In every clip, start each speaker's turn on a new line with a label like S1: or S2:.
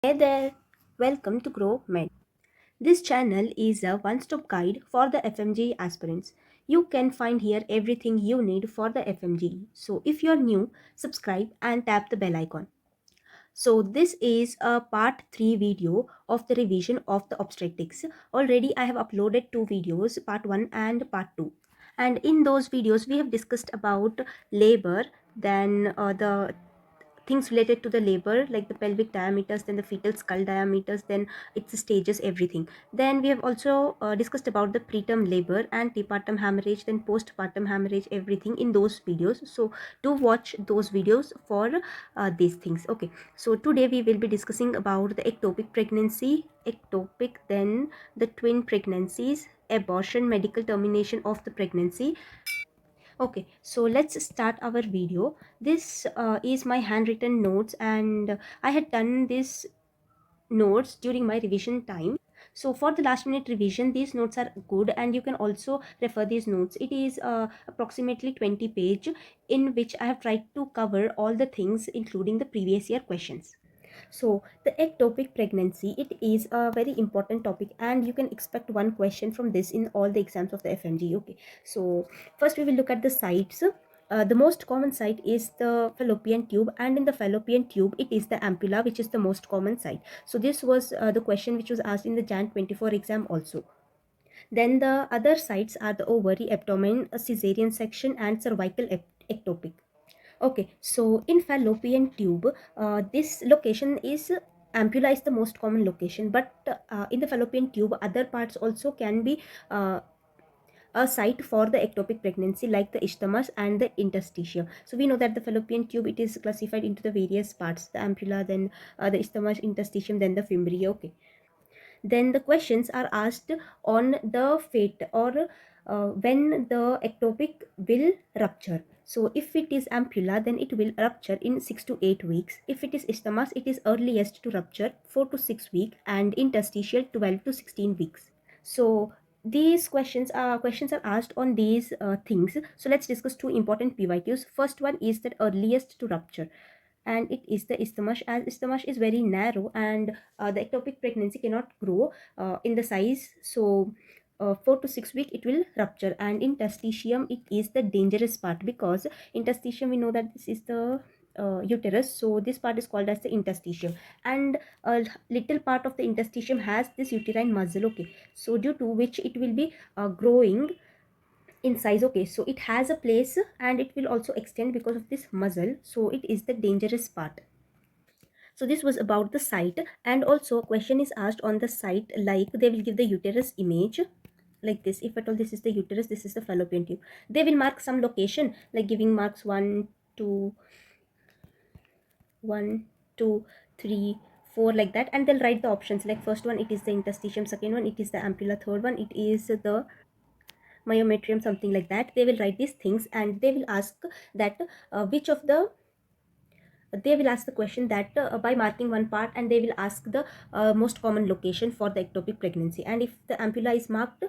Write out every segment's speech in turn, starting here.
S1: Hey there, welcome to Grow Med. This channel is a one stop guide for the FMG aspirants. You can find here everything you need for the FMG. So, if you're new, subscribe and tap the bell icon. So, this is a part 3 video of the revision of the obstetrics. Already, I have uploaded two videos, part 1 and part 2. And in those videos, we have discussed about labor, then the things related to the labor like the pelvic diameters, then the fetal skull diameters, then its stages, everything. Then we have also discussed about the preterm labor and prepartum hemorrhage, then postpartum hemorrhage, everything in those videos. So do watch those videos for these things. Okay, so today we will be discussing about the ectopic pregnancy, ectopic, then the twin pregnancies, abortion, medical termination of the pregnancy. Okay, so let's start our video. This is my handwritten notes, and I had done this notes during my revision time. So for the last minute revision, these notes are good, and you can also refer these notes. It is approximately 20 page, in which I have tried to cover all the things including the previous year questions. So the ectopic pregnancy, it is a very important topic, and you can expect one question from this in all the exams of the FMG. Okay, so first we will look at the sites. The most common site is the fallopian tube, and in the fallopian tube it is the ampulla, which is the most common site. So this was the question which was asked in the Jan 24 exam also. Then the other sites are the ovary, abdomen, a cesarean section, and cervical ectopic. Okay, so in fallopian tube, this location is ampulla is the most common location, but in the fallopian tube, other parts also can be uh, a site for the ectopic pregnancy, like the isthmus and the interstitium. So we know that the fallopian tube, it is classified into the various parts: the ampulla, then the isthmus, interstitium, then the fimbriae. Okay, then the questions are asked on the fate, or when the ectopic will rupture. So if it is ampulla, then it will rupture in 6 to 8 weeks. If it is isthmus, it is earliest to rupture 4 to 6 weeks, and interstitial 12 to 16 weeks. So these questions are asked on these things. So let's discuss two important PYQs. First one is that earliest to rupture, and it is the isthmus, as isthmus is very narrow, and the ectopic pregnancy cannot grow in the size. So 4 to 6 week it will rupture. And in testitium, it is the dangerous part, because in testitium we know that this is the uterus, so this part is called as the interstitium, and a little part of the interstitium has this uterine muscle. Okay, so due to which it will be growing in size. Okay, so it has a place, and it will also extend because of this muscle, so it is the dangerous part. So this was about the site, and also a question is asked on the site, like they will give the uterus image like this. If at all this is the uterus, this is the fallopian tube, they will mark some location, like giving marks 1 2 1 2 3 4, like that, and they'll write the options, like first one it is the interstitium, second one it is the ampulla, third one it is the myometrium, something like that. They will write these things, and they will ask that which of the they will ask the question that by marking one part, and they will ask the most common location for the ectopic pregnancy. And if the ampulla is marked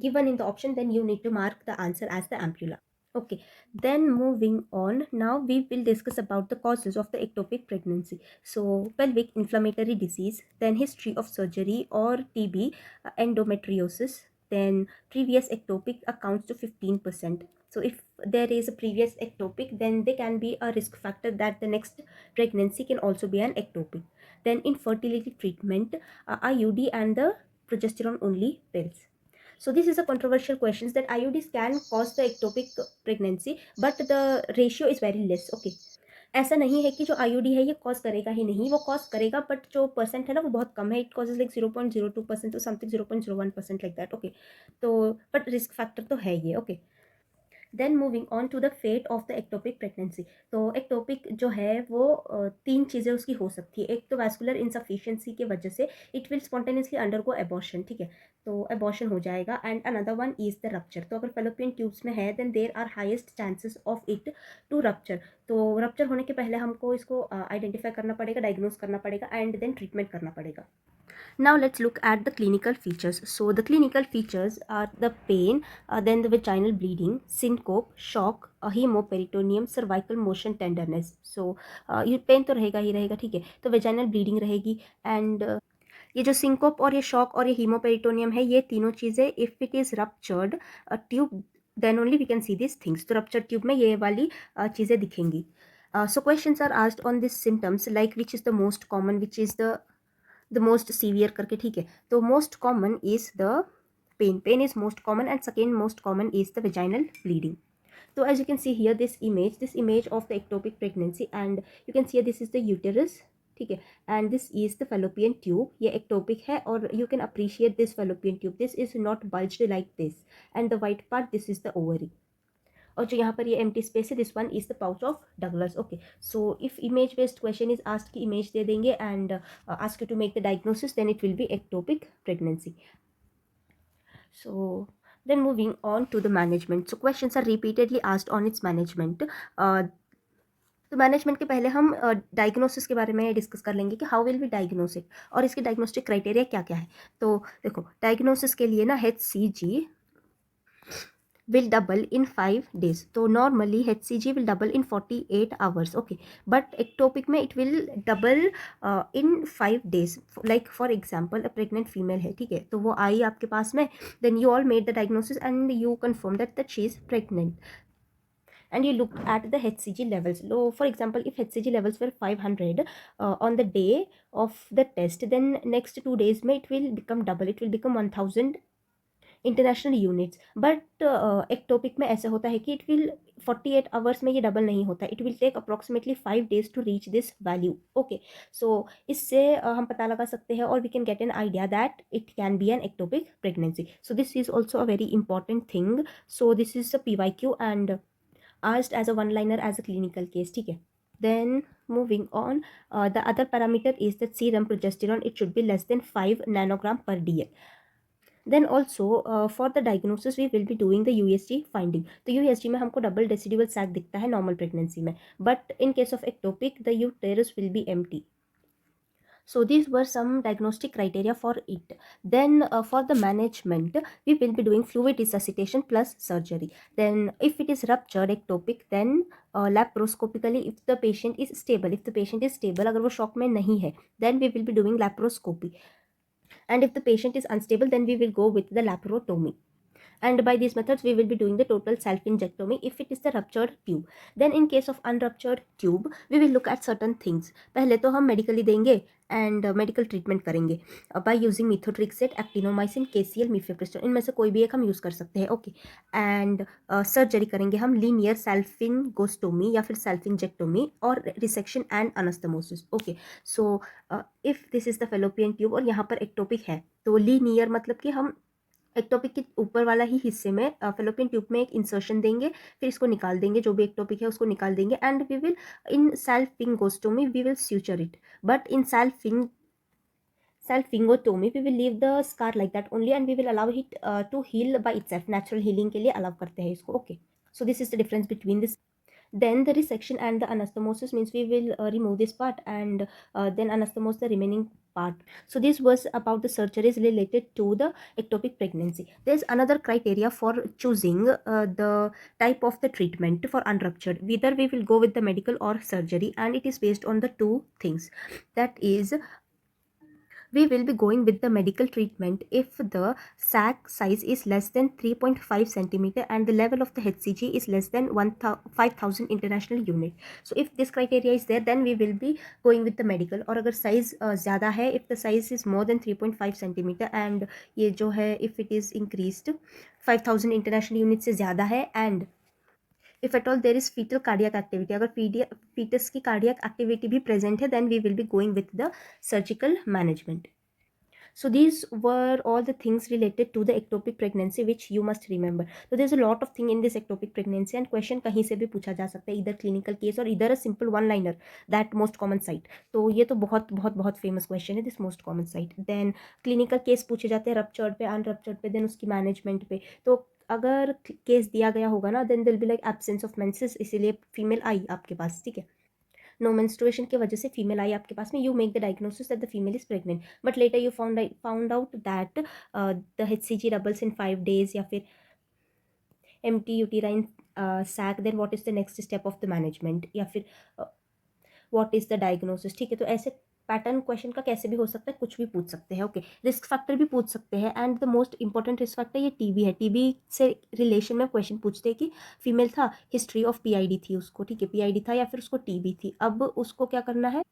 S1: given in the option, then you need to mark the answer as the ampulla. Okay, then moving on, now we will discuss about the causes of the ectopic pregnancy. So pelvic inflammatory disease, then history of surgery or TB, endometriosis, then previous ectopic accounts to 15%. So if there is a previous ectopic, then there can be a risk factor that the next pregnancy can also be an ectopic. Then infertility treatment, IUD and the progesterone only pills. So this is a controversial question, that IUDs can cause the ectopic pregnancy, but the ratio is very less. Okay, ऐसा नहीं है कि जो IUD है ये cause करेगा ही नहीं, वो कॉज करेगा, बट जो परसेंट है ना वो बहुत कम है. इट कॉजेज लाइक 0.02% तो समथिंग 0.01% लाइक दैट. ओके, तो बट रिस्क फैक्टर तो है ये. Okay, then moving on to the fate of the ectopic pregnancy. तो एक्टोपिक जो है वो तीन चीज़ें उसकी हो सकती है. एक तो वैस्कुलर इंसफिशियंसी की वजह से it will spontaneously undergo abortion, ठीक है, तो एबॉर्शन हो जाएगा. And another one is the rupture. तो अगर फेलोपियन ट्यूब्स में है, then there are highest chances of it to rupture. तो रप्चर होने के पहले हमको इसको आइडेंटिफाई करना पड़ेगा, डायग्नोज करना पड़ेगा, एंड देन ट्रीटमेंट करना पड़ेगा. Now let's look at the clinical features. So the clinical features are the pain, then the vaginal bleeding, syncope, shock, hemoperitoneum, cervical motion tenderness. So ये पेन तो रहेगा ही रहेगा, ठीक है. तो vaginal bleeding रहेगी and ये जो सिंकोप और ये शॉक और ये हीमोपेरिटोनियम है, ये तीनों चीज़ें if it is ruptured tube then only we can see this things. तो रप्चर्ड ट्यूब में ये वाली चीज़ें दिखेंगी. So questions are asked on this symptoms like which is the most common, which is the most severe करके, ठीक है. तो most common is the pain is most common and second most common is the vaginal bleeding. So as you can see here, this image of the ectopic pregnancy, and you can see this is the uterus, ठीक है, and this is the fallopian tube. ये ectopic है और you can appreciate this fallopian tube. This is not bulged like this, and the white part, this is the ovary. और जो यहाँ पर ये एम्प्टी स्पेस है, this one is the pouch of Douglas. Okay, so if image based question is asked की image दे देंगे and ask you to make the diagnosis, then it will be ectopic pregnancy. So then moving on to the management. So questions are repeatedly asked on its management. तो management के पहले हम diagnosis के बारे में discuss कर लेंगे कि हाउ विल बी डायग्नोसिस और इसकी डायग्नोस्टिक क्राइटेरिया क्या क्या है. तो देखो, डायग्नोसिस के लिए ना HCG will double in 5 days. तो normally HCG will double in 48 hours. Okay, but ectopic में it will double in 5 days. Like for example, a pregnant female है, ठीक है, तो वो आई आपके पास में, then you all made the diagnosis and you confirm that she is pregnant and you looked at the HCG levels. So for example, if HCG levels were 500 on the day of the test, then next 2 days में it will become double, it will become 1000 international units. But ectopic में ऐसा होता है कि it will 48 hours में ये double नहीं होता, it will take approximately 5 days to reach this value. Okay, so इससे हम पता लगा सकते हैं और we can get an idea that it can be an ectopic pregnancy. So this is also a very important thing. So this is a PYQ and asked as a one liner as a clinical case, ठीक है. Then moving on, the other parameter is that serum progesterone, it should be less than 5 nanogram per DL. Then also for the diagnosis we will be doing the USG finding. तो USG में हमको double decidual sac दिखता है normal pregnancy में, but in case of ectopic the uterus will be empty. So these were some diagnostic criteria for it. Then for the management, we will be doing fluid resuscitation plus surgery. Then if it is ruptured ectopic, then laparoscopically, if the patient is stable, अगर वो shock में नहीं है, then we will be doing laparoscopy. And if the patient is unstable, then we will go with the laparotomy. And by these methods we will be doing the total self-injectomy if it is the ruptured tube. Then in case of unruptured tube, we will look at certain things. पहले तो हम medically देंगे and medical treatment करेंगे by using methotrexate, actinomycin, KCL, mifepristone, इनमें से कोई भी एक हम यूज़ कर सकते हैं. ओके, एंड सर्जरी करेंगे हम लीनियर सेल्फिंगोस्टोमी या फिर सेल्फिंजेक्टोमी और resection and anastomosis. Okay, so if this is the fallopian tube और यहाँ पर एक्टोपिक है, तो लीनियर मतलब कि हम एक्टोपिक के ऊपर वाला ही हिस्से में फेलोपियन ट्यूब में एक इंसर्शन देंगे, फिर इसको निकाल देंगे, जो भी एक्टोपिक है उसको निकाल देंगे, and we will in salpingostomy we will suture it. But in selfingotomy we will leave the scar like that only and we will allow it to heal by itself. Natural healing के लिए allow करते हैं इसको. Okay, so this is the difference between this. Then the resection and the anastomosis means we will remove this part and then anastomose the remaining part. So this was about the surgeries related to the ectopic pregnancy. There's another criteria for choosing the type of the treatment for unruptured. Whether we will go with the medical or surgery, and it is based on the two things. That is, we will be going with the medical treatment if the sac size is less than 3.5 centimeter and the level of the HCG is less than 5000 international unit. So if this criteria is there, then we will be going with the medical. और अगर size ज़्यादा है, if the size is more than 3.5 centimeter and ये जो है if it is increased 5000 international unit से ज़्यादा है, and if at all there is fetal cardiac activity, अगर fetus की cardiac activity भी present है, then we will be going with the surgical management. So these were all the things related to the ectopic pregnancy which you must remember. So there's a lot of thing in this ectopic pregnancy and question कहीं से भी पूछा जा सकता है, either clinical case or either a simple one liner, that most common site. तो ये तो बहुत बहुत बहुत famous question है, this most common site. Then clinical case पूछे जाते हैं ruptured पे, unruptured पे, then उसकी management पे. तो अगर केस दिया गया होगा ना, then there will be like absence of menses, इसीलिए फीमेल आई आपके पास, ठीक है. नो मेंस्ट्रुएशन की वजह से फीमेल आई आपके पास में, you make the diagnosis that the female is pregnant, but later you found out that the HCG doubles in 5 days या फिर empty uterine sac, then what is the next step of the management, या फिर what is the diagnosis. ठीक है, तो ऐसे pattern question का कैसे भी हो सकता है, कुछ भी पूछ सकते हैं। ओके, रिस्क फैक्टर भी पूछ सकते हैं, and the most important risk factor ये टीबी है। टीबी से रिलेशन में क्वेश्चन पूछते हैं कि फीमेल था, हिस्ट्री ऑफ पीआईडी थी उसको, ठीक है, पीआईडी था या फिर उसको टीबी थी, अब उसको क्या करना है,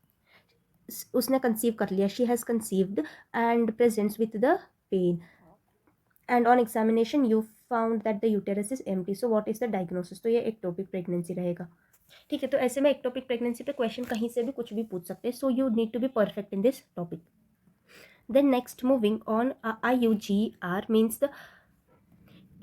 S1: उसने कंसीव कर लिया, she has conceived and presents with the pain, and on examination you found that the uterus is empty, so what is the diagnosis. तो ये एक्टोपिक प्रेगनेंसी रहेगा। ठीक है, तो ऐसे में एक्टोपिक प्रेगनेंसी पे क्वेश्चन कहीं से भी कुछ भी पूछ सकते हैं, so you need to be perfect in this topic. Then next moving on, IUGR means the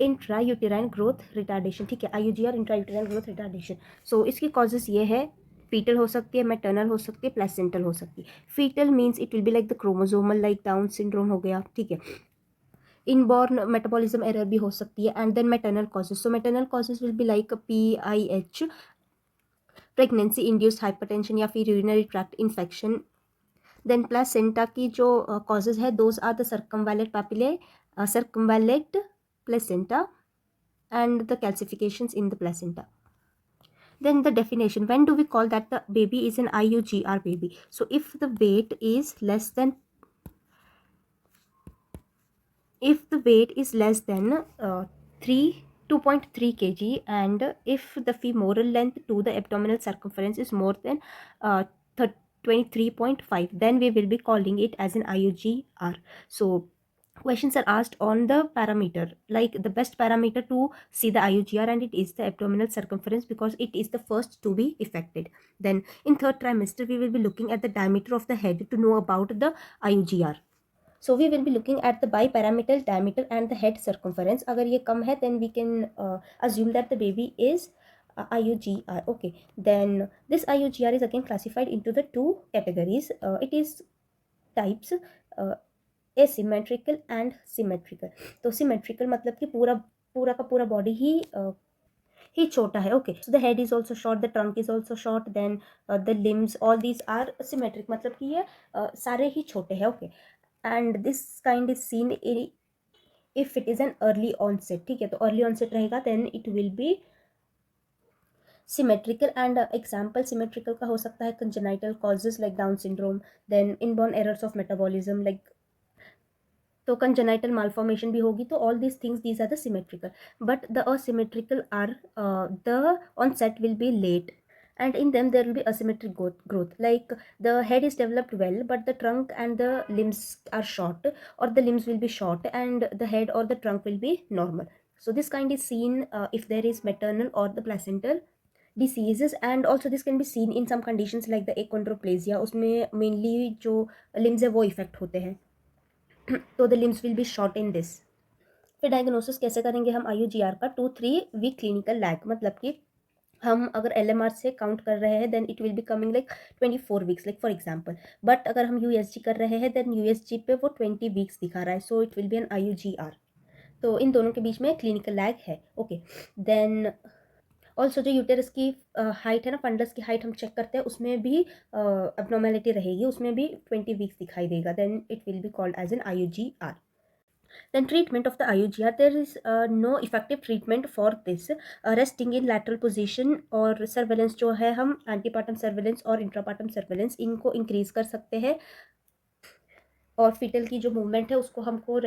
S1: intra uterine growth retardation. ठीक है, IUGR intra uterine growth retardation. So इसकी कॉजेज ये है, फीटल हो सकती है, मैटर्नल हो सकती है, प्लेसेंटल हो सकती है। Fetal means it will be like the chromosomal, like Down syndrome हो गया। ठीक है, इनबॉर्न मेटाबॉलिज्म एरर भी हो सकती है, and then maternal causes. So maternal causes will be like PIH, pregnancy induced hypertension या फिर urinary tract infection. Then placenta की जो कॉजेज है, those are the circumvallate papillae, circumvallate placenta and the calcifications in the placenta. Then the definition, when do we call that the baby is an IUGR baby? So if the weight is less than, if the weight is less than 3 2.3 kg, and if the femoral length to the abdominal circumference is more than 23.5, then we will be calling it as an IUGR. So questions are asked on the parameter, like the best parameter to see the IUGR, and it is the abdominal circumference because it is the first to be affected. Then in third trimester we will be looking at the diameter of the head to know about the IUGR. So we will be looking at the bipyramidal diameter and the head circumference. Agar ye kam hai, then we can assume that the baby is IUGR. Okay, then this IUGR is again classified into the two categories. It is types, asymmetrical and symmetrical. तो symmetrical मतलब कि पूरा पूरा का पूरा body ही छोटा है. Okay, so the head is also short, the trunk is also short, then the limbs, all these are symmetric, मतलब कि ये सारे ही छोटे हैं. Okay, and this kind is seen if it is an early onset. ठीक है, तो अर्ली ऑनसेट रहेगा then it will be symmetrical. And example symmetrical का हो सकता है congenital causes like Down syndrome, then inborn errors of metabolism, like तो congenital malformation भी होगी. तो all these things, these are the symmetrical. But the asymmetrical are the onset will be late, and in them there will be asymmetric growth, like the head is developed well but the trunk and the limbs are short, or the limbs will be short and the head or the trunk will be normal. So this kind is seen if there is maternal or the placental diseases, and also this can be seen in some conditions like the achondroplasia. उसमें mainly जो limbs है वो effect होते हैं, तो the limbs will be short in this. फिर diagnosis कैसे करेंगे हम IUGR का? 2-3 वीक क्लिनिकल लैग, मतलब कि हम अगर LMR से काउंट कर रहे हैं then it will be coming like 24 weeks, like for example. But अगर हम USG कर रहे हैं देन USG पे वो 20 वीक्स दिखा रहा है, so it will be an IUGR. तो इन दोनों के बीच में क्लिनिकल लैग है. ओके, देन ऑल्सो जो यूटेरस की हाइट है ना, फंडस की हाइट हम चेक करते हैं, उसमें भी अबनॉर्मेलिटी रहेगी, उसमें भी 20 वीक्स दिखाई देगा, then it will be called as an IUGR. Then treatment of the IUGR, there is no effective treatment for this. Resting in lateral position और सर्वेलेंस जो है, हम एंटीपार्टम सर्वेलेंस और इंट्रापार्टम सर्वेलेंस इनको इंक्रीज कर सकते हैं, और फीटल की जो मूवमेंट है उसको हमको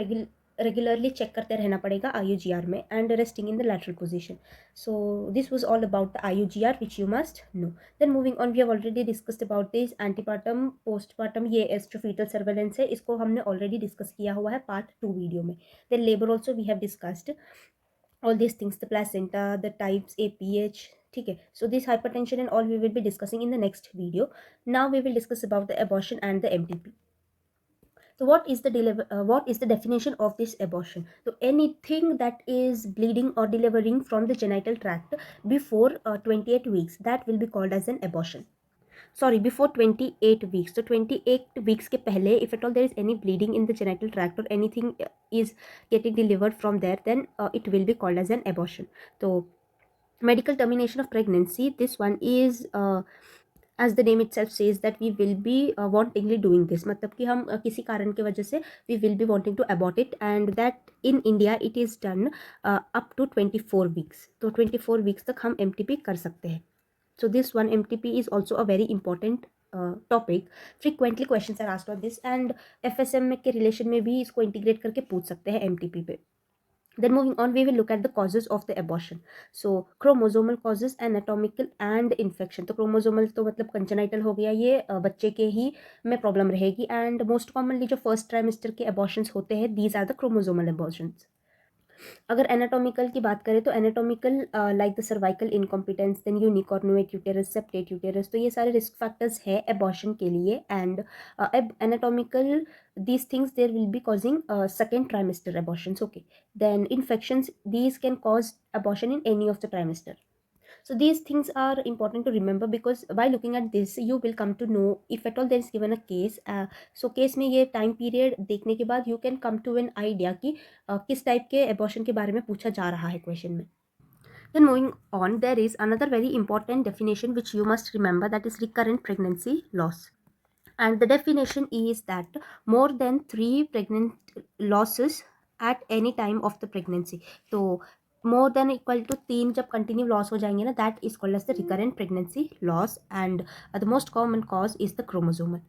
S1: रेगुलरली चेक करते रहना पड़ेगा IUGR में, and resting in the lateral position. So this was all about the IUGR which you must know. Then moving on, we have already discussed about this antepartum postpartum. ये एस्ट्रोफीटल surveillance है, इसको हमने already discuss किया हुआ है part 2 video में. Then labour also we have discussed all these things, the placenta, the types, APH. ठीक है, so this hypertension and all we will be discussing in the next video. Now we will discuss about the abortion and the MTP. So what is the definition of this abortion? So anything that is bleeding or delivering from the genital tract before 28 weeks, that will be called as an abortion. Sorry, before 28 weeks. So 28 weeks के पहले, if at all there is any bleeding in the genital tract or anything is getting delivered from there, then it will be called as an abortion. So medical termination of pregnancy, this one is as the name itself says that we will be wantingly doing this, मतलब कि हम किसी कारण की वजह से we will be wanting to abort it, and that in India it is done up to 24 weeks. तो 24 weeks तक हम MTP कर सकते हैं। So this one MTP is also a very important topic. Frequently questions are asked on this, and FSM के relation में भी इसको इंटीग्रेट करके पूछ सकते हैं MTP पे. Then moving on, we will look at the causes of the abortion. So chromosomal causes, anatomical and infection. तो chromosomal तो मतलब congenital हो गया, ये बच्चे के ही में प्रॉब्लम रहेगी, and most commonly जो फर्स्ट ट्राइमेस्टर के abortions होते हैं, these are the chromosomal abortions. अगर एनाटॉमिकल की बात करें तो anatomical like the cervical incompetence, then unicornuate uterus, septate uterus, तो ये सारे रिस्क फैक्टर्स है एबॉर्शन के लिए, and anatomical these things there will be causing second trimester abortions. Okay, then infections, these can cause abortion in any of the trimester. So these things are important to remember, because by looking at this you will come to know if at all there is given a case. So case में ये time period देखने के बाद you can come to an idea कि किस type के abortion के बारे में पूछा जा रहा है question में. Then moving on, there is another very important definition which you must remember, that is recurrent pregnancy loss. And the definition is that more than 3 pregnant losses at any time of the pregnancy. तो more than equal to 3 जब continue loss हो जाएंगे ना, that is called as the recurrent pregnancy loss, and the most common cause is the chromosomal.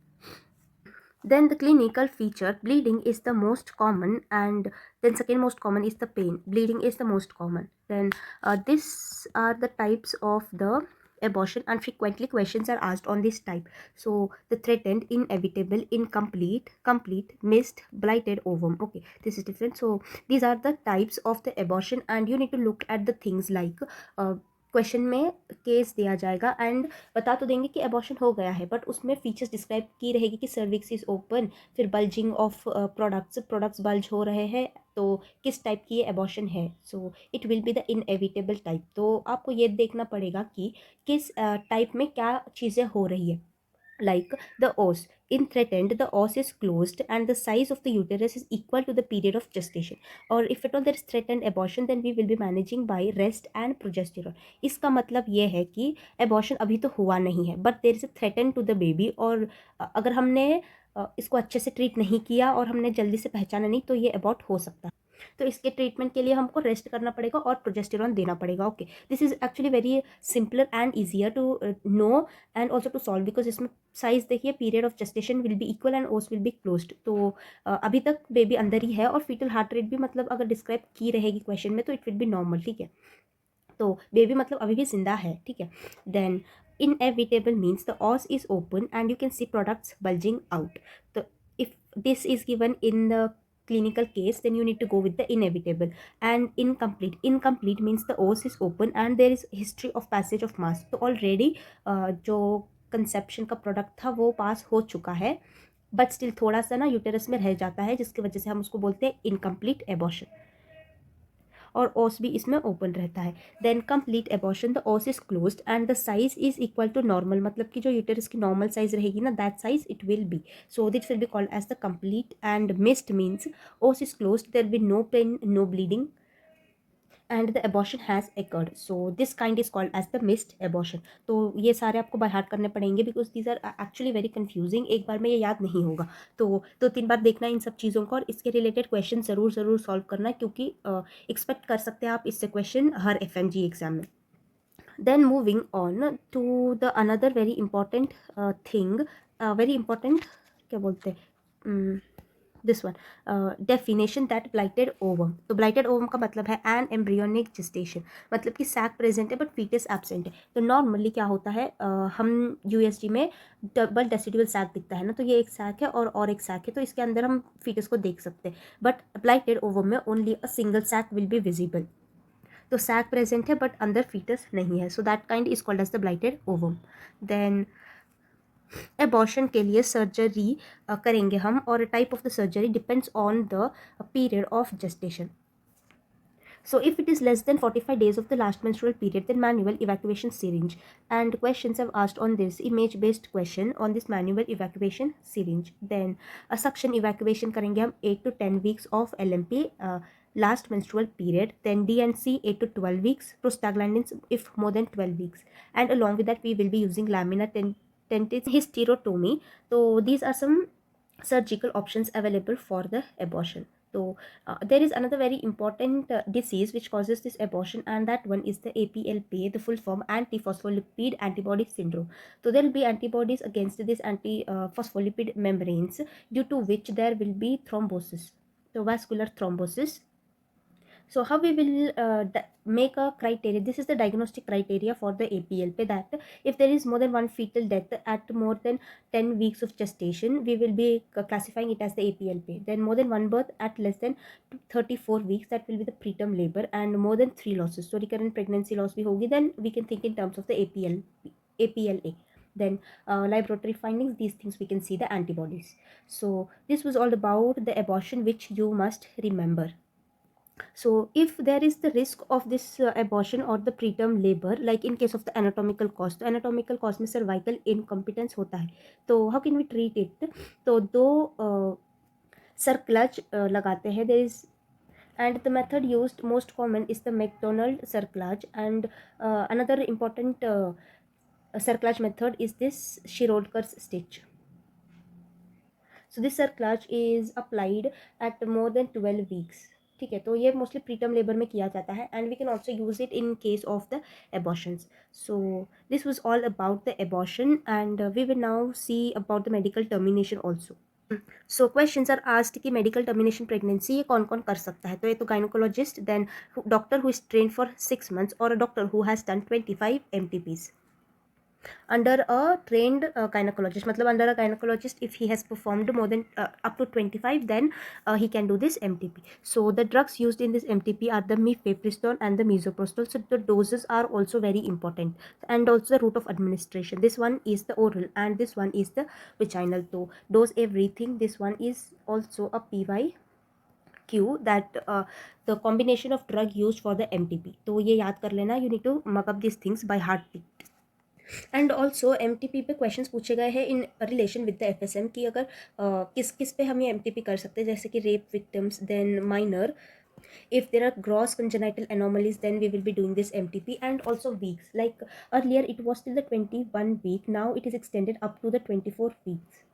S1: Then the clinical feature, bleeding is the most common, and then second most common is the pain. Bleeding is the most common. Then these are the types of the abortion, and frequently questions are asked on this type. So the threatened, inevitable, incomplete, complete, missed, blighted ovum. Okay, this is different. So these are the types of the abortion, and you need to look at the things like question में case दिया जाएगा and बता तो देंगे कि abortion हो गया है, बट उसमें फीचर्स डिस्क्राइब की रहेगी कि सर्विक्स इज ओपन, फिर बल्जिंग ऑफ प्रोडक्ट्स बल्ज हो रहे हैं, तो किस टाइप की ये एबॉर्शन है. So it will be the inevitable type. तो आपको ये देखना पड़ेगा कि किस टाइप में क्या चीज़ें हो रही है. Like the os, in threatened the os is closed and the size of the uterus is equal to the period of gestation, or if at all there is threatened abortion then we will be managing by rest and progesterone. इसका मतलब ये है कि abortion अभी तो हुआ नहीं है, but there is a threaten to the baby, और अगर हमने इसको अच्छे से ट्रीट नहीं किया और हमने जल्दी से पहचाना नहीं तो ये अबॉर्ट हो सकता है. तो इसके ट्रीटमेंट के लिए हमको रेस्ट करना पड़ेगा और प्रोजेस्टेरॉन देना पड़ेगा. Okay, this is actually very simpler and easier to know and also to solve, because इसमें साइज देखिए, period of gestation will be equal and os will be closed. तो अभी तक बेबी अंदर ही है, और फीटल हार्ट रेट भी मतलब अगर डिस्क्राइब की रहेगी क्वेश्चन में तो इट विल बी नॉर्मल. ठीक है, तो बेबी मतलब अभी भी जिंदा है. ठीक है, then inevitable means the os is open and you can see products bulging out. So if this is given in the clinical case then you need to go with the inevitable. And incomplete means the os is open and there is history of passage of mass. तो already जो conception का product था वो पास हो चुका है, but still थोड़ा सा ना यूटेरस में रह जाता है, जिसकी वजह से हम उसको बोलते हैं इनकम्प्लीट एबॉर्शन, और ओस भी इसमें ओपन रहता है. Then complete abortion, the os is closed and the size is equal to normal, मतलब कि जो यूटेरस की नॉर्मल साइज रहेगी ना, that size it will be. So this will be called as the complete. And missed means os is closed, there will be no pain, no bleeding, and the abortion has occurred. So this kind is called as the missed abortion. तो ये सारे आपको bye heart करने पड़ेंगे, because these are actually very confusing. एक बार में ये याद नहीं होगा, तो 2-3 बार देखना इन सब चीज़ों को, और इसके रिलेटेड क्वेश्चन ज़रूर सॉल्व करना, क्योंकि एक्सपेक्ट कर सकते हैं आप इससे क्वेश्चन हर FMG एग्जाम में. Then moving on to the another very important thing, very important क्या बोलते हैं, this one, definition that blighted ovum. तो ब्लाइटेड ओवम का मतलब है एन एम्ब्रियोनिक जेस्टेशन, मतलब कि सैक प्रेजेंट है बट फीटस एब्सेंट है. तो नॉर्मली क्या होता है, हम USG में डबल डेसिडुअल सैक दिखता है ना, तो ये एक सैक है और एक सैक है, तो इसके अंदर हम फीटस को देख सकते हैं. बट ब्लाइटेड ओवम में only a single sac will be visible. तो सैक प्रेजेंट है बट अंदर फीटस नहीं है, so that kind is called as the blighted ovum. Then abortion के लिए सर्जरी करेंगे हम, और type of the surgery depends on the period of gestation. So if it is less than 45 days of the last menstrual period, then manual evacuation syringe. And questions have asked on this image based question on this manual evacuation syringe. Then a suction evacuation करेंगे हम 8 to 10 weeks of LMP, last menstrual period. Then DNC 8 to 12 weeks, prostaglandins if more than 12 weeks. And along with that we will be using lamina 10 टेंटिस, hysterotomy. So these are some surgical options available for the abortion. So there is another very important disease which causes this abortion, and that one is the APLP, the full form antiphospholipid antibody syndrome. So there will be antibodies against this antiphospholipid membranes, due to which there will be thrombosis, so vascular thrombosis. So how we will make a criteria, this is the diagnostic criteria for the APLP, that if there is more than one fetal death at more than 10 weeks of gestation, we will be classifying it as the APLP. Then more than one birth at less than 34 weeks, that will be the preterm labor, and more than 3 losses, so recurrent pregnancy loss bhi hogi, then we can think in terms of the APLA. Then laboratory findings, these things we can see the antibodies. So this was all about the abortion which you must remember. So if there is the risk of this abortion or the preterm labor, like in case of the anatomical cause, तो anatomical cause में cervical incompetence होता है, तो how can we treat it? तो दो सर्कलज लगाते हैं, there is, and the method used most common is the McDonald cerclage, and another important cerclage method is this Shirodkar's stitch. So this cerclage is applied at more than 12 weeks. ठीक है, तो ये mostly preterm labour में किया जाता है, and we can also use it in case of the abortions. So this was all about the abortion, and we will now see about the medical termination also. So questions are asked कि medical termination pregnancy ये कौन कौन कर सकता है. तो ये तो gynaecologist, then doctor who is train for 6 months, और a doctor who has done 25 MTPs. Under a trained gynecologist, matlab under a gynecologist, if he has performed more than up to 25, then he can do this MTP. So the drugs used in this MTP are the mifepristone and the misoprostol. So the doses are also very important, and also the route of administration. This one is the oral and this one is the vaginal. So dose everything. This one is also a PYQ, that the combination of drug used for the MTP. तो ये याद कर लेना, you need to mug up these things by heart. And also MTP पे questions पूछे गए हैं in relation with the FSM, कि अगर किस किस पे हम ये MTP कर सकते हैं, जैसे कि rape victims, then minor. If there are gross congenital anomalies, then we will be doing this MTP, and also weeks. Like earlier it was till the 21 week, now it is extended up to the 24 weeks.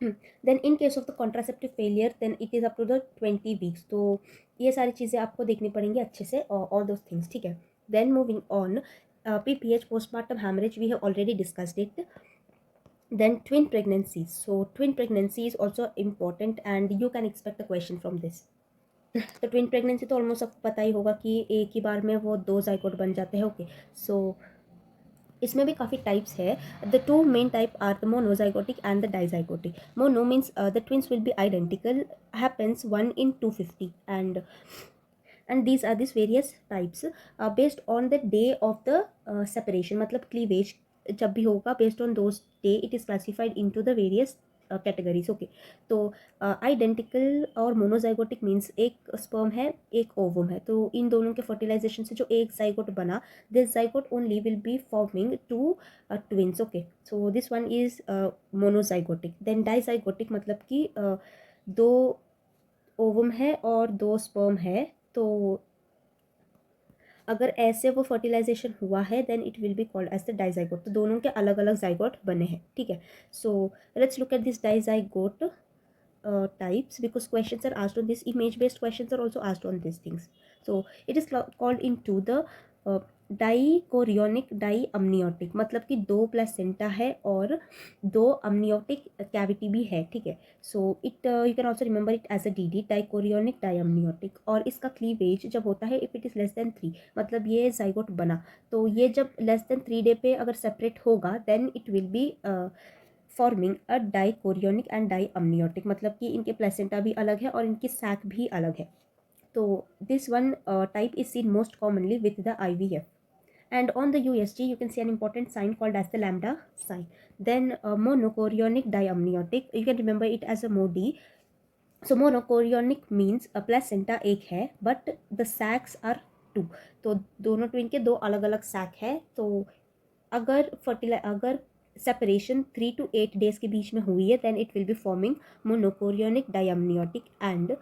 S1: Then in case of the contraceptive failure, then it is up to the 20 weeks. तो ये सारी चीज़ें आपको देखनी पड़ेंगी अच्छे से, all those things, ठीक है. Then moving on, PPH, postpartum hemorrhage, we have already discussed it. Then twin pregnancies. So twin pregnancy is also important, and you can expect a question from this. तो twin pregnancy तो almost आपको पता ही होगा कि एक ही बार में वो 2 zygote बन जाते हैं. ओके, सो इसमें भी काफ़ी टाइप्स है. The 2 main type are the monozygotic and the dizygotic. Mono means the twins will be identical, happens 1 in 250, and these are these various types based on the day of the separation. मतलब cleavage जब भी होगा, based on those day it is classified into the various categories. Okay, तो identical और monozygotic means एक sperm है एक ovum है, तो इन दोनों के फर्टिलाइजेशन से जो एक जाइगोट बना, this zygote only will be forming 2 twins. Okay, so this one is monozygotic. Then dizygotic मतलब कि 2 ओवम है और 2 स्पर्म है, तो अगर ऐसे वो फर्टिलाइजेशन हुआ है, then it will be called as the dizygote. तो दोनों के अलग अलग जाइगोट बने हैं, ठीक है. So let's look at this dizygote types, because questions are asked on this, image based questions are also asked on these things. So it is called into the dichorionic diamniotic, मतलब कि 2 placenta है और 2 अमनियोटिक cavity भी है, ठीक है. So it you can also remember it as a DD, dichorionic diamniotic. और इसका क्लीवेज जब होता है if it is less than 3, मतलब ये जाइगोट बना, तो ये जब लेस देन 3 डे पे अगर सेपरेट होगा, then it will be forming a dichorionic and diamniotic, मतलब कि इनके प्लेसेंटा भी अलग है और इनकी सैक भी अलग है. तो this one type is seen most commonly with the IVF. And on the USG, you can see an important sign called as the lambda sign. Then monochorionic diamniotic, you can remember it as a MODI. So monochorionic means a placenta एक है, but the sacs are 2. तो दोनों twin के 2 अलग अलग sac है. तो अगर सेपरेशन 3 to 8 days के बीच में हुई है, then it will be forming monochorionic diamniotic, and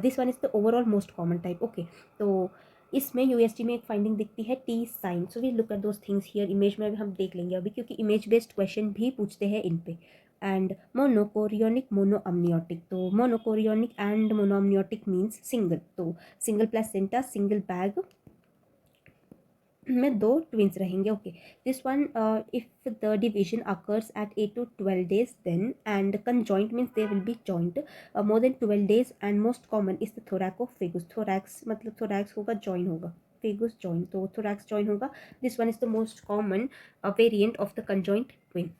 S1: this one is the overall most common type. Okay, तो इसमें यूएसजी में एक फाइंडिंग दिखती है T sign, so we look at those things here. Image में भी हम देख लेंगे अभी, क्योंकि इमेज बेस्ड क्वेश्चन भी पूछते हैं इन पे। एंड मोनोकोरियोनिक मोनोअम्नियोटिक, तो मोनोकोरियोनिक एंड मोनोअम्नियोटिक मीन्स सिंगल, तो सिंगल प्लेसेंटा सिंगल बैग में 2 ट्विंस रहेंगे। Okay, this one if the division occurs at 8 to 12 days then, and conjoint means they will be joint more than 12 days, and most common is the thoracophagus। thorax मतलब thorax होगा, join होगा, phagus join, तो thorax join होगा। this one is the most common variant of the conjoint twin।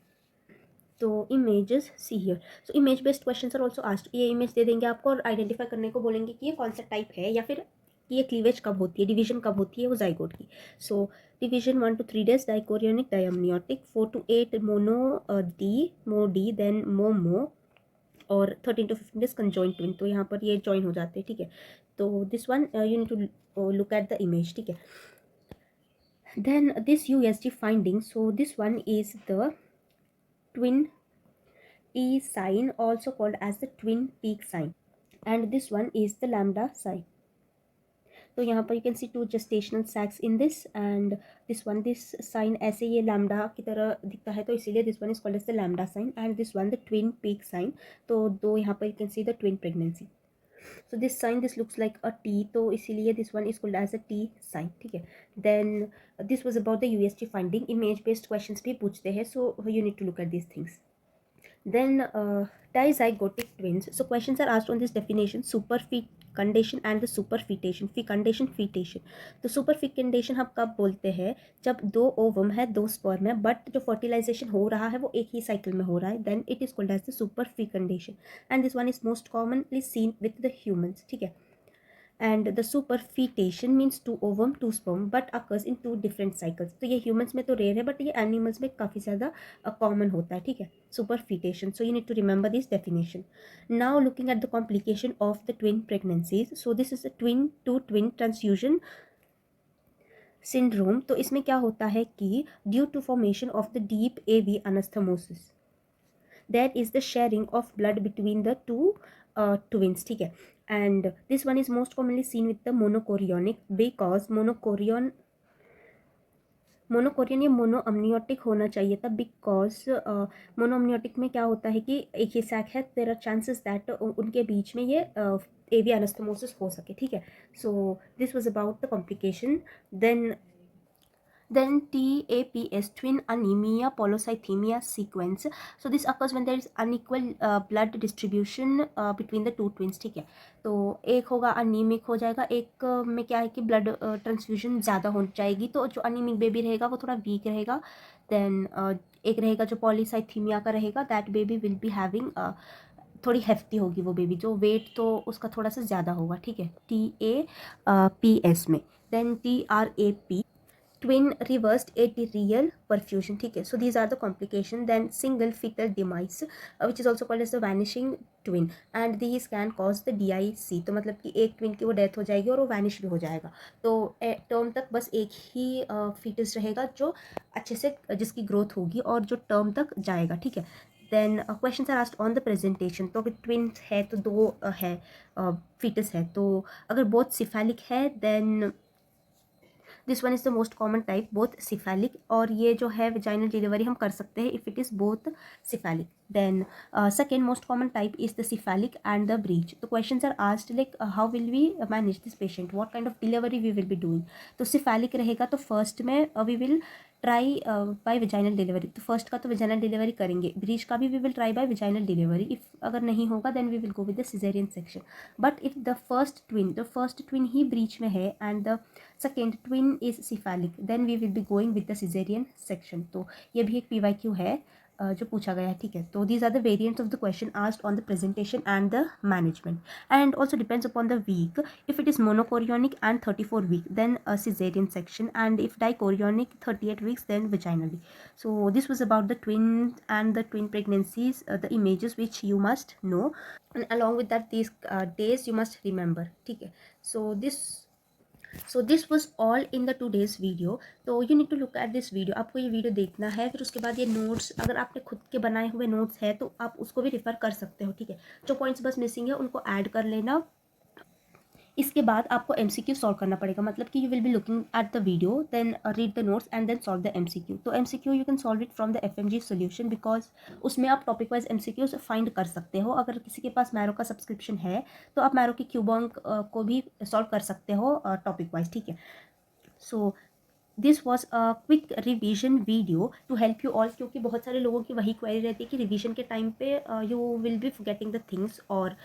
S1: तो images see here, so image based questions are also asked. ये image दे देंगे आपको और आइडेंटिफाई करने को बोलेंगे कि ये कौन सा टाइप है, या फिर कि ये क्लीवेज कब होती है, डिवीजन कब होती है वो जाइगोट की। So division 1 to 3 days dichorionic डायमनियोटिक, 4 to 8 mono D मो डी, देन मोमो, और 13 to 15 days कंजॉइंट ट्विन। तो यहाँ पर ये जॉइन हो जाते हैं, ठीक है। तो this one you need to look at the image, ठीक है। Then this USG finding, so this one is the twin E sign, also called as the twin peak sign, and this one is the lambda sign। तो यहाँ पर you can see 2 gestational sacs in this, and this sign ऐसे ये lambda की तरह दिखता है, तो इसीलिए this one is called as the lambda sign, and this one the twin peak sign। तो दो यहाँ पर you can see the twin pregnancy। so this sign, this looks like a T, तो इसीलिए this one is called as a T sign, ठीक है। then this was about the USG finding। image based questions भी पूछते हैं, so you need to look at these things। then dizygotic twins, so questions are asked on this definition, superfecundation and the superfetation। fecundation fetation, तो superfecundation हम कब बोलते हैं, जब 2 ovum है 2 स्पर्म है, बट जो फर्टिलाइजेशन हो रहा है वो एक ही साइकिल में हो रहा है, then it is called as the superfecundation, and this one is most commonly seen with the humans, ठीक है। And the superfetation means 2 ovum 2 sperm but occurs in 2 different cycles. तो ये ह्यूमंस में तो रेयर है, बट ये animals में काफ़ी ज़्यादा कॉमन होता है, ठीक है, superfetation। So you need to remember this definition. Now looking at the complication of the twin pregnancies, so this is a twin to twin transfusion syndrome. तो इसमें क्या होता है कि due to formation of the deep AV anastomosis, that is the sharing of blood between the two twins, ठीक है। and this one is most commonly seen with the monochorionic, because मोनोकोरियन या मोनोअम्नियोटिक होना चाहिए था, बिकॉज मोनोअम्नियोटिक में क्या होता है कि एक ही सैक है, देयर आर चांसेस दैट उनके बीच में ये एवी एनास्टोमोसिस हो सके, ठीक है। So this was about the complication. Then TAPS, twin anemia polycythemia sequence, so this occurs when there is unequal blood distribution between the two twins, ठीक है। तो एक होगा अनीमिक हो जाएगा, एक में क्या है कि ब्लड ट्रांसफ्यूजन ज़्यादा हो जाएगी, तो जो अनीमिक बेबी रहेगा वो थोड़ा वीक रहेगा। देन एक रहेगा जो पॉलीसाइथीमिया का रहेगा, that baby will be having थोड़ी हेफ्टी होगी वो बेबी, जो वेट तो उसका थोड़ा सा ज़्यादा होगा, ठीक है, TAPS में। Then TRAP, twin reversed atrial perfusion, ठीक है। so these are the complication। then single fetal demise, which is also called as the vanishing twin, and these can cause the DIC। तो मतलब कि एक ट्विन की वो death हो जाएगी और वो वैनिश भी हो जाएगा, तो टर्म तक बस एक ही फीटस रहेगा जो अच्छे से जिसकी ग्रोथ होगी और जो टर्म तक जाएगा, ठीक है। Then question are asked on the presentation, तो अगर ट्विन है तो 2 है फीटस है, तो अगर बोथ सिफेलिक है then this one is the most common type, both cephalic, और ये जो है विजाइनल डिलीवरी हम कर सकते हैं if it is both cephalic. Then second most common type is the cephalic and the breech. तो questions are asked like how will we manage this patient, what kind of delivery we will be doing. तो cephalic रहेगा तो first में we will try by vaginal delivery, तो first का तो vaginal delivery करेंगे, breech का भी we will try by vaginal delivery, if अगर नहीं होगा then we will go with the caesarean section. But if the first twin ही ब्रीच में है and the second twin is cephalic, then we will be going with the caesarean section. तो ये भी एक PYQ है जो पूछा गया है, ठीक है। तो these are the variants of the question asked on the presentation and the management, and also depends upon the week. If it is monochorionic and 34 week, then a cesarean section, and if dichorionic 38 weeks, then vaginally। so this was about the twin and the twin pregnancies, the images which you must know, and along with that these days you must remember, ठीक है। so this was all in the today's video। तो you need to look at this video, आपको ये video देखना है, फिर उसके बाद ये नोट्स, अगर आपने खुद के बनाए हुए नोट्स है तो आप उसको भी रेफर कर सकते हो, ठीक है। जो पॉइंट्स बस मिसिंग है उनको ऐड कर लेना, इसके बाद आपको एमसीक्यू सॉल्व करना पड़ेगा, मतलब कि you will be looking at the video, then read the notes and then solve the MCQ. तो MCQ you can solve it from the FMG solution, because उसमें आप टॉपिक वाइज एमसीक्यूज फाइंड कर सकते हो। अगर किसी के पास मैरो का सब्सक्रिप्शन है तो आप मैरो की क्यूबॉन्क को भी सॉल्व कर सकते हो टॉपिक वाइज, ठीक है। So this was a quick revision video to help you all, क्योंकि बहुत सारे लोगों की वही क्वेरी रहती है कि रिवीजन के टाइम पे you will B forgetting the things, और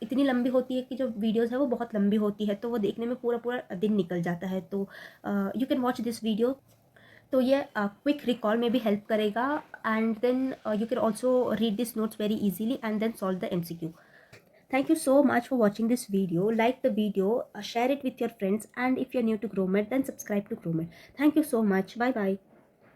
S1: इतनी लंबी होती है कि जो वीडियोस है वो बहुत लंबी होती है, तो वो देखने में पूरा पूरा दिन निकल जाता है। तो you can watch this video, तो ये क्विक रिकॉल में भी हेल्प करेगा, and then you can also read this notes very easily and then solve the MCQ. Thank you so much for watching this video. Like the video, share it with your friends, and if you're new to GrowMed, then subscribe to GrowMed. Thank you so much. Bye bye.